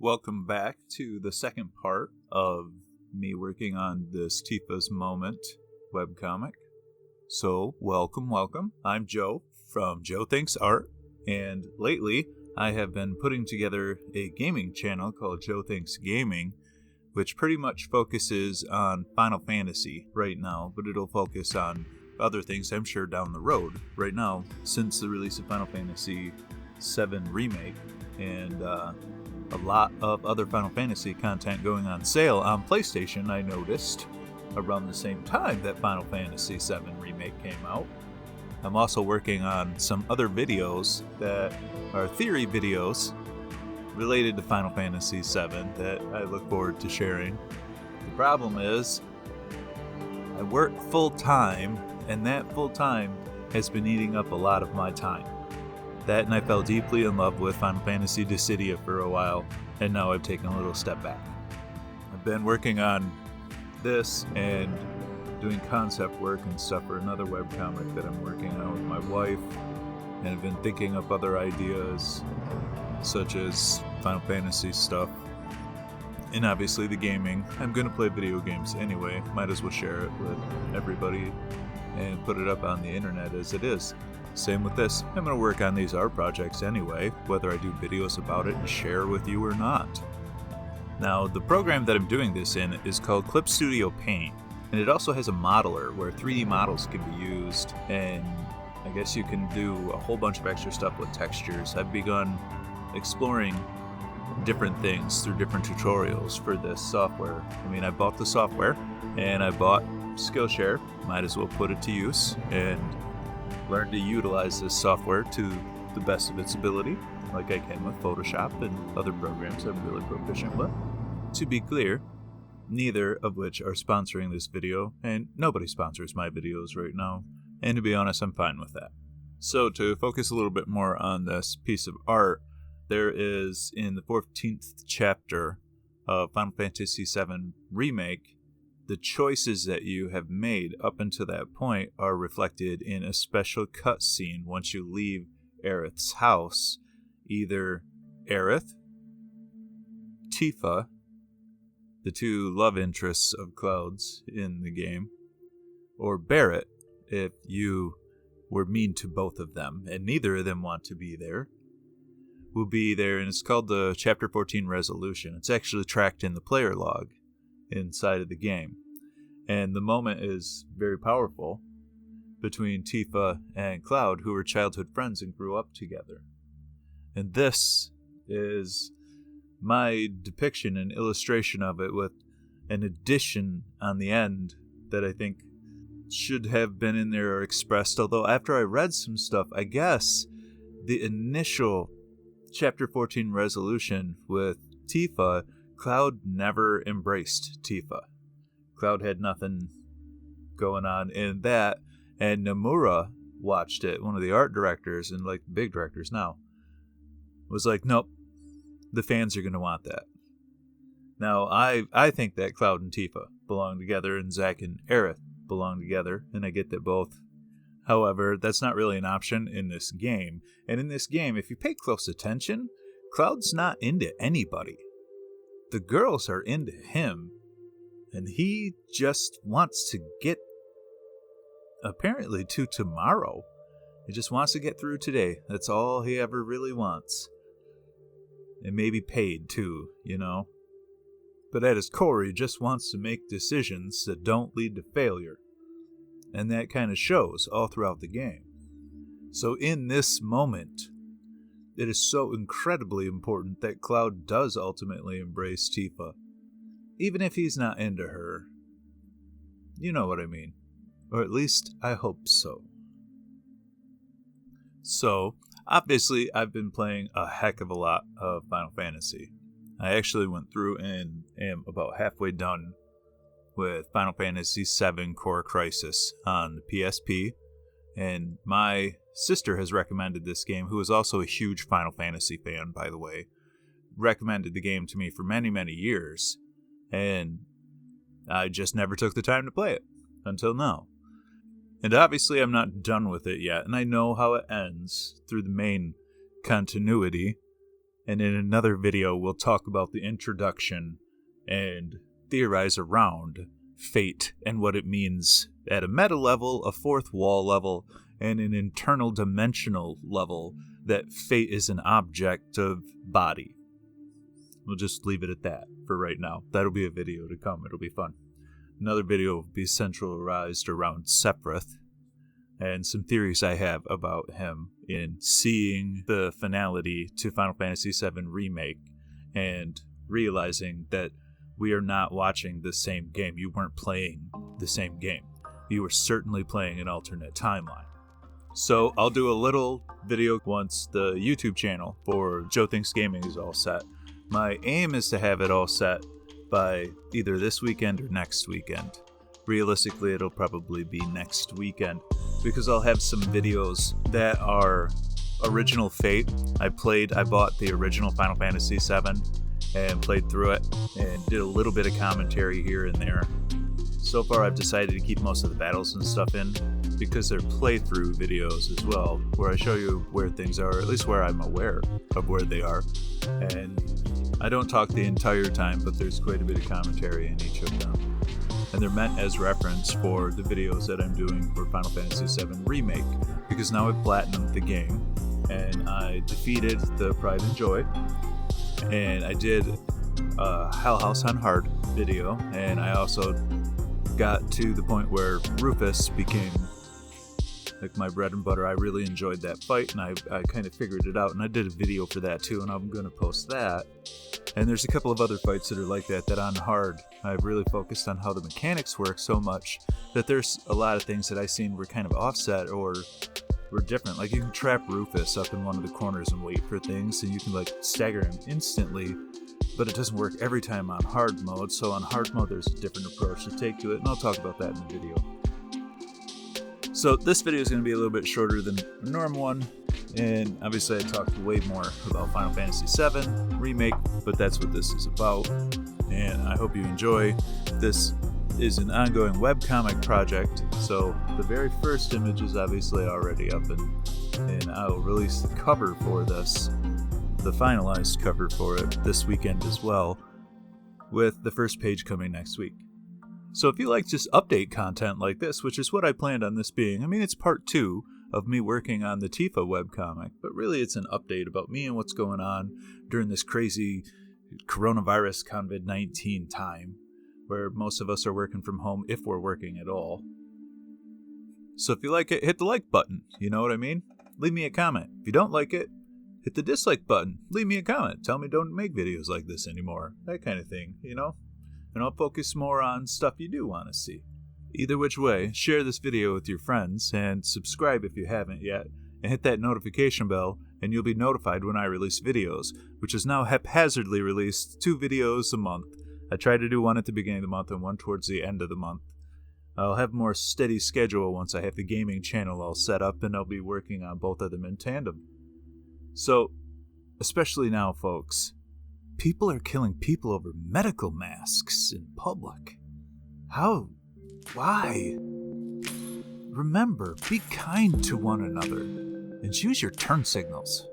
Welcome back to the second part of me working on this Tifa's Moment webcomic. So, welcome. I'm Joe from joeThinks Art, and lately I have been putting together a gaming channel called joeThinks Gaming, which pretty much focuses on Final Fantasy right now, but it'll focus on other things I'm sure down the road. Right now, since the release of Final Fantasy VII Remake, and a lot of other Final Fantasy content going on sale on PlayStation, I noticed, around the same time that Final Fantasy VII Remake came out. I'm also working on some other videos that are theory videos related to Final Fantasy VII that I look forward to sharing. The problem is, I work full-time, and that full-time has been eating up a lot of my time. That, and I fell deeply in love with Final Fantasy Dissidia for a while, and now I've taken a little step back. I've been working on this and doing concept work and stuff for another webcomic that I'm working on with my wife, and I've been thinking up other ideas, such as Final Fantasy stuff, and obviously the gaming. I'm going to play video games anyway, might as well share it with everybody and put it up on the internet as it is. Same with this. I'm going to work on these art projects anyway, whether I do videos about it and share with you or not. Now, the program that I'm doing this in is called Clip Studio Paint, and it also has a modeler where 3D models can be used, and I guess you can do a whole bunch of extra stuff with textures. I've begun exploring different things through different tutorials for this software. I bought the software, and I bought Skillshare. Might as well put it to use, and learn to utilize this software to the best of its ability, like I can with Photoshop and other programs I'm really proficient with. To be clear, neither of which are sponsoring this video, and nobody sponsors my videos right now, and to be honest, I'm fine with that. So to focus a little bit more on this piece of art, there is, in the 14th chapter of Final Fantasy VII Remake, the choices that you have made up until that point are reflected in a special cutscene once you leave Aerith's house. Either Aerith, Tifa, the two love interests of Cloud's in the game, or Barrett, if you were mean to both of them, and neither of them want to be there, will be there, and it's called the Chapter 14 Resolution. It's actually tracked in the player log inside of the game. And the moment is very powerful between Tifa and Cloud, who were childhood friends and grew up together. And this is my depiction and illustration of it, with an addition on the end that I think should have been in there or expressed. Although after I read some stuff, I guess the initial Chapter 14 resolution with Tifa, Cloud never embraced Tifa. Cloud had nothing going on in that, and Nomura watched it, one of the art directors, and like the big directors now, was like, nope, the fans are going to want that. Now, I think that Cloud and Tifa belong together, and Zack and Aerith belong together, and I get that both. However, that's not really an option in this game. And in this game, if you pay close attention, Cloud's not into anybody. The girls are into him, and he just wants to get, apparently, to tomorrow. He just wants to get through today. That's all he ever really wants. And maybe paid, too, But at his core, he just wants to make decisions that don't lead to failure. And that kind of shows all throughout the game. So in this moment, it is so incredibly important that Cloud does ultimately embrace Tifa. Even if he's not into her. You know what I mean. Or at least, I hope so. So, obviously, I've been playing a heck of a lot of Final Fantasy. I actually went through and am about halfway done with Final Fantasy VII Core Crisis on the PSP, and my sister has recommended this game, who is also a huge Final Fantasy fan, by the way, recommended the game to me for many, many years, and I just never took the time to play it, until now. And obviously I'm not done with it yet, and I know how it ends through the main continuity, And in another video, we'll talk about the introduction and theorize around fate and what it means at a meta level, a fourth wall level, and an internal dimensional level, that fate is an object of body. We'll just leave it at that for right now. That'll be a video to come. It'll be fun. Another video will be centralized around Sephiroth and some theories I have about him in seeing the finality to Final Fantasy VII Remake and realizing that we are not watching the same game. You weren't playing the same game. You were certainly playing an alternate timeline. So I'll do a little video once the YouTube channel for joeThinks Gaming is all set. My aim is to have it all set by either this weekend or next weekend. Realistically, it'll probably be next weekend because I'll have some videos that are original Fate. I bought the original Final Fantasy VII and played through it and did a little bit of commentary here and there. So far, I've decided to keep most of the battles and stuff in because they're playthrough videos as well, where I show you where things are, or at least where I'm aware of where they are. And I don't talk the entire time, but there's quite a bit of commentary in each of them. And they're meant as reference for the videos that I'm doing for Final Fantasy VII Remake, because now I've platinumed the game, and I defeated the Pride and Joy, and I did a Hell House on Hard video, and I also got to the point where Rufus became like my bread and butter. I really enjoyed that fight, and I kind of figured it out, and I did a video for that too, and I'm going to post that. And there's a couple of other fights that are like that on hard. I've really focused on how the mechanics work so much that there's a lot of things that I seen were kind of offset or were different. Like you can trap Rufus up in one of the corners and wait for things, and you can like stagger him instantly, but it doesn't work every time on hard mode. So on hard mode, there's a different approach to take to it, and I'll talk about that in the video. So this video is going to be a little bit shorter than a normal one, and obviously I talked way more about Final Fantasy VII Remake, but that's what this is about, and I hope you enjoy. This is an ongoing webcomic project, so the very first image is obviously already up, and I'll release the cover for this, the finalized cover for it, this weekend as well, with the first page coming next week. So if you like just update content like this, which is what I planned on this being, I mean, it's part 2 of me working on the Tifa webcomic, but really it's an update about me and what's going on during this crazy coronavirus COVID-19 time, where most of us are working from home, if we're working at all. So if you like it, hit the like button, you know what I mean? Leave me a comment. If you don't like it, hit the dislike button. Leave me a comment. Tell me don't make videos like this anymore. That kind of thing, you know? And I'll focus more on stuff you do want to see. Either which way, share this video with your friends, and subscribe if you haven't yet, and hit that notification bell, and you'll be notified when I release videos, which is now haphazardly released 2 videos a month. I try to do one at the beginning of the month and one towards the end of the month. I'll have a more steady schedule once I have the gaming channel all set up, and I'll be working on both of them in tandem. So, especially now, folks, people are killing people over medical masks in public. How? Why? Remember, be kind to one another and use your turn signals.